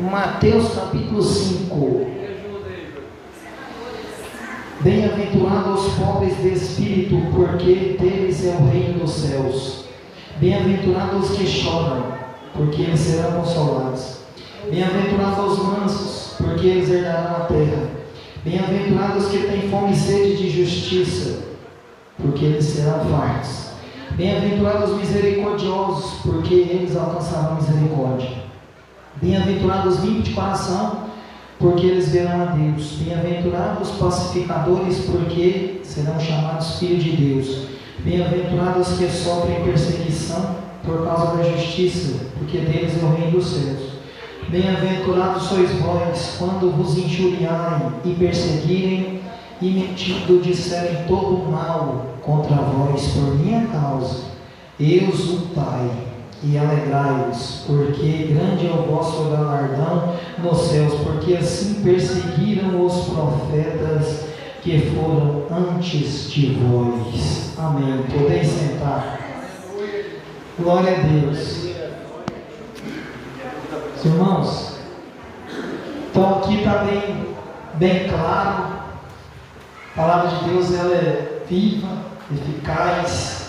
Mateus capítulo 5. Bem-aventurados os pobres de espírito, porque deles é o reino dos céus. Bem-aventurados os que choram, porque eles serão consolados. Bem-aventurados os mansos, porque eles herdarão a terra. Bem-aventurados os que têm fome e sede de justiça, porque eles serão fartos. Bem-aventurados os misericordiosos, porque eles alcançarão misericórdia. Bem-aventurados os limpos de coração, porque eles verão a Deus. Bem-aventurados os pacificadores, porque serão chamados filhos de Deus. Bem-aventurados os que sofrem perseguição por causa da justiça, porque deles é o reino dos céus. Bem-aventurados sois vós, quando vos injuriarem e perseguirem, e mentindo disserem todo o mal contra vós por minha causa. Exultai e alegrai-vos, porque grande é o vosso galardão nos céus, porque assim perseguiram os profetas que foram antes de vós. Amém. Podeis sentar. Glória a Deus. Irmãos, então aqui está bem claro. A palavra de Deus, ela é viva, eficaz.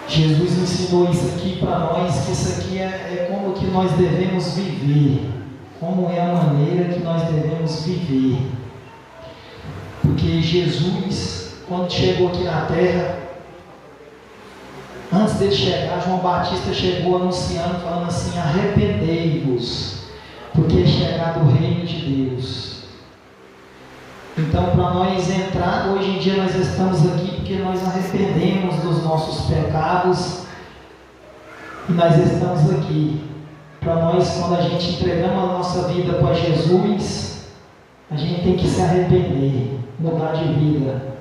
Jesus ensinou isso aqui para nós, que isso aqui é como que nós devemos viver, como é a maneira que nós devemos viver. Porque Jesus, quando chegou aqui na terra, antes dele chegar, João Batista chegou anunciando, falando assim: arrependei-vos, porque é chegado o reino de Deus. Então, para nós entrar, hoje em dia nós estamos aqui porque nós arrependemos dos nossos pecados, e nós estamos aqui. Para nós, quando a gente entregamos a nossa vida para Jesus, a gente tem que se arrepender, mudar de vida,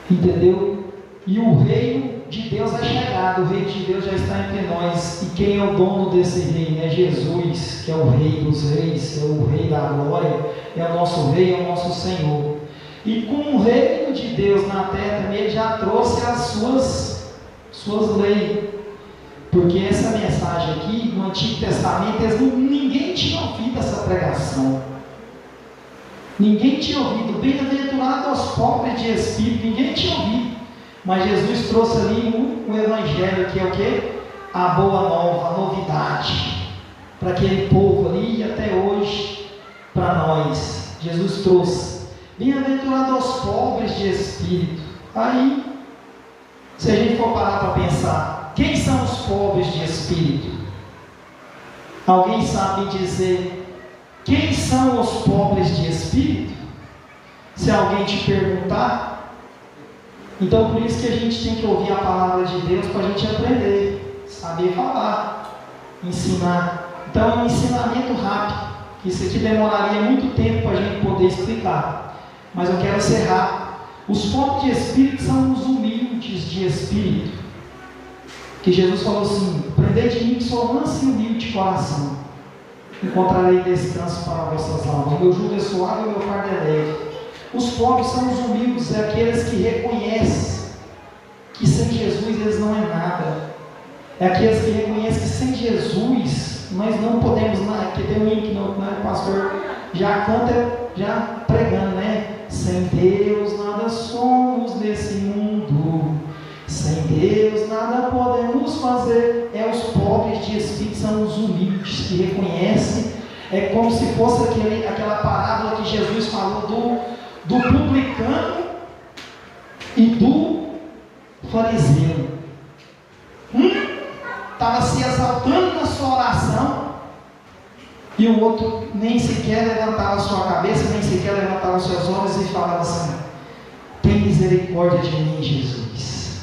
entendeu? E o reino de Deus é chegado, o reino de Deus já está entre nós. E quem é o dono desse reino? É Jesus, que é o Rei dos Reis, é o Rei da Glória, é o nosso Rei, é o nosso Senhor. E com o reino de Deus na terra também, Ele já trouxe as suas leis. Porque essa mensagem aqui, no Antigo Testamento, ninguém tinha ouvido essa pregação. Ninguém tinha ouvido. Bem-aventurado aos pobres de espírito, ninguém tinha ouvido. Mas Jesus trouxe ali o Evangelho, que é o quê? A boa nova, a novidade, para aquele povo ali e até hoje, para nós. Jesus trouxe. Bem-aventurado aos pobres de espírito. Aí, se a gente for parar para pensar, quem são os pobres de espírito? Alguém sabe dizer quem são os pobres de espírito? Se alguém te perguntar. Então, por isso que a gente tem que ouvir a palavra de Deus, para a gente aprender, saber falar, ensinar. Então, é um ensinamento rápido, que isso aqui demoraria muito tempo para a gente poder explicar, mas eu quero ser rápido. Os pobres de espírito são os humildes de espírito, que Jesus falou assim: aprendei de mim que sou manso e humilde de coração, encontrarei descanso para vossas almas. Meu jugo é suave e meu fardo é leve. Os pobres são os humildes, é aqueles que reconhecem que sem Jesus eles não é nada. É aqueles que reconhecem que sem Jesus nós não podemos nada. Que tem um hino que o pastor já canta, já pregando, né? Sem Deus nada somos nesse mundo, sem Deus nada podemos fazer. É os pobres de espírito, são os humildes que reconhecem. É como se fosse aquela parábola que Jesus falou do publicano e do fariseu. Estava se exaltando na sua oração, e o outro nem sequer levantava a sua cabeça, nem sequer levantava os seus olhos e falava assim: tem misericórdia de mim, Jesus.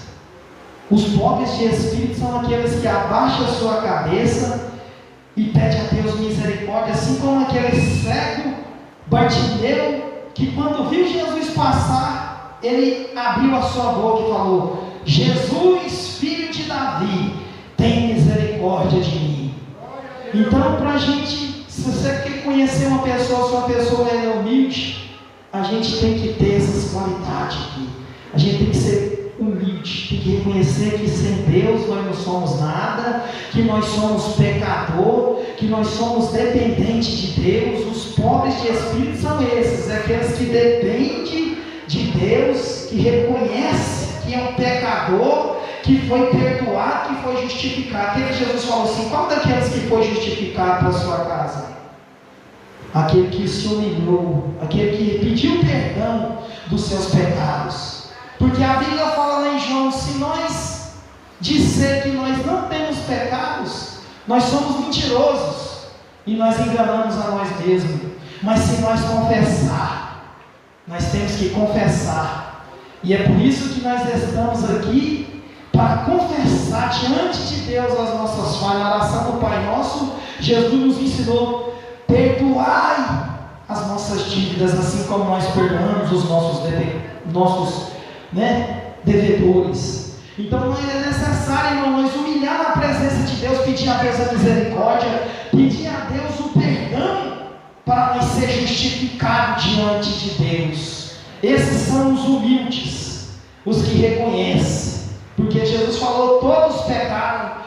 Os pobres de espírito são aqueles que abaixam a sua cabeça e pedem a Deus misericórdia, assim como aquele cego Bartimeu, que quando viu Jesus passar, ele abriu a sua boca e falou: Jesus, filho de Davi, tem misericórdia de mim. Então, para a gente, se você quer conhecer uma pessoa, se uma pessoa é humilde, a gente tem que ter essas qualidades aqui. A gente tem que ser humilde, tem que reconhecer que sem Deus nós não somos nada, que nós somos pecador, que que nós somos dependentes de Deus. Os pobres de espírito são esses, aqueles que dependem de Deus, que reconhecem que é um pecador, que foi perdoado, que foi justificado. Aquele que Jesus falou assim: qual daqueles que foi justificado para a sua casa? Aquele que se humilhou, aquele que pediu perdão dos seus pecados. Porque a Bíblia fala lá em João: se nós disser que nós não temos pecados, nós somos mentirosos e nós enganamos a nós mesmos. Mas se nós confessar, nós temos que confessar, e é por isso que nós estamos aqui, para confessar diante de Deus as nossas falhas. Na oração do Pai Nosso, Jesus nos ensinou: perdoai as nossas dívidas, assim como nós perdoamos os nossos devedores. Então não é necessário, irmão, nós humilhar na presença de Deus, pedir a Deus a misericórdia, pedir a Deus o perdão, para nós ser justificados diante de Deus. Esses são os humildes, os que reconhecem, porque Jesus falou: todos pecaram,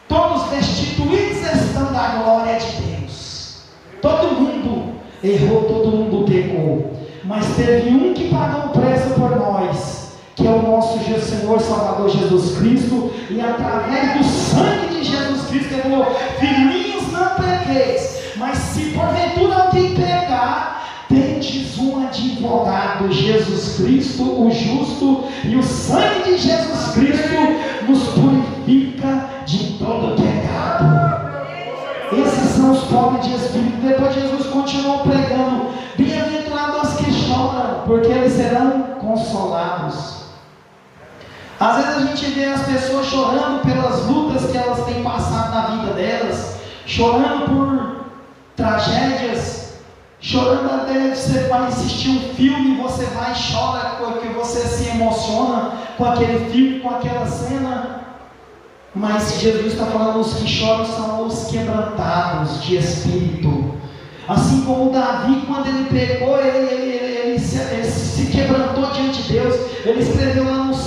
todos destituídos estão da glória de Deus. Todo mundo errou, todo mundo pecou, mas teve um que pagou o preço por nós, que é o nosso Senhor Salvador Jesus Cristo, e através do sangue de Jesus Cristo ele falou: filhinhos, não pequeis, mas se porventura alguém pecar, tendes um advogado, Jesus Cristo, o justo, e o sangue de Jesus Cristo nos purifica de todo pecado. Esses são os pobres de espírito. Depois Jesus continuou pregando: bem-aventurados os que choram, porque eles serão consolados. Às vezes a gente vê as pessoas chorando pelas lutas que elas têm passado na vida delas, chorando por tragédias, chorando até você vai assistir um filme e você vai e chora, porque você se emociona com aquele filme, com aquela cena. Mas Jesus está falando: os que choram são os quebrantados de espírito. Assim como Davi, quando ele pecou, ele se quebrantou diante de Deus. Ele escreveu lá nos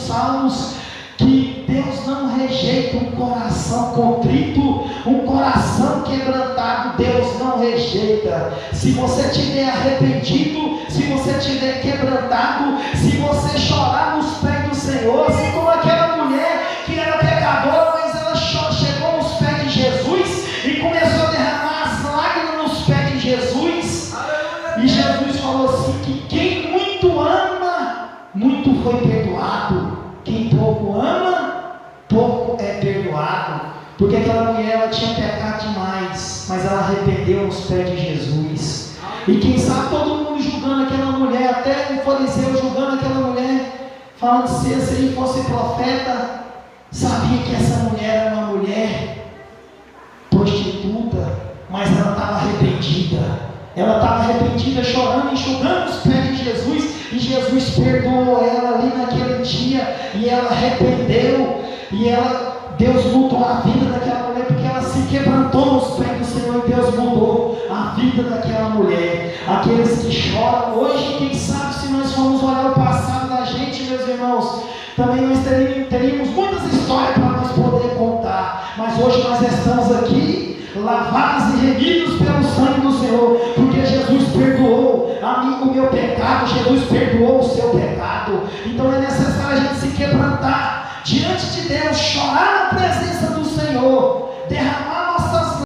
Salmos que Deus não rejeita um coração contrito, um coração quebrantado Deus não rejeita. Se você estiver arrependido, se você estiver quebrantado, se você chorar nos pés do Senhor, assim como aquela mulher que era pecadora, mas ela chegou nos pés de Jesus e começou a derramar as lágrimas nos pés de Jesus. E Jesus falou assim: que quem muito ama, muito foi perdoado. Quem pouco ama, pouco é perdoado. Porque aquela mulher, ela tinha pecado demais, mas ela arrependeu nos pés de Jesus. E quem sabe todo mundo julgando aquela mulher, até o fariseu julgando aquela mulher, falando: se esse aí fosse profeta, sabia que essa mulher era uma mulher prostituta, mas ela estava arrependida. Ela estava arrependida, chorando, enxugando os pés de Jesus, e Jesus perdoou ela ali naquele dia, e ela arrependeu, e Deus mudou a vida daquela mulher, porque ela se quebrantou nos pés do Senhor, e Deus mudou a vida daquela mulher. Aqueles que choram hoje, quem sabe, se nós formos olhar o passado da gente, meus irmãos, também nós teríamos muitas histórias para nós poder contar, mas hoje nós estamos aqui lavados e remidos pelo sangue do Senhor, porque Jesus perdoou a mim o meu pecado, Jesus perdoou o seu pecado. Então é necessário a gente se quebrantar diante de Deus, chorar na presença do Senhor, derramar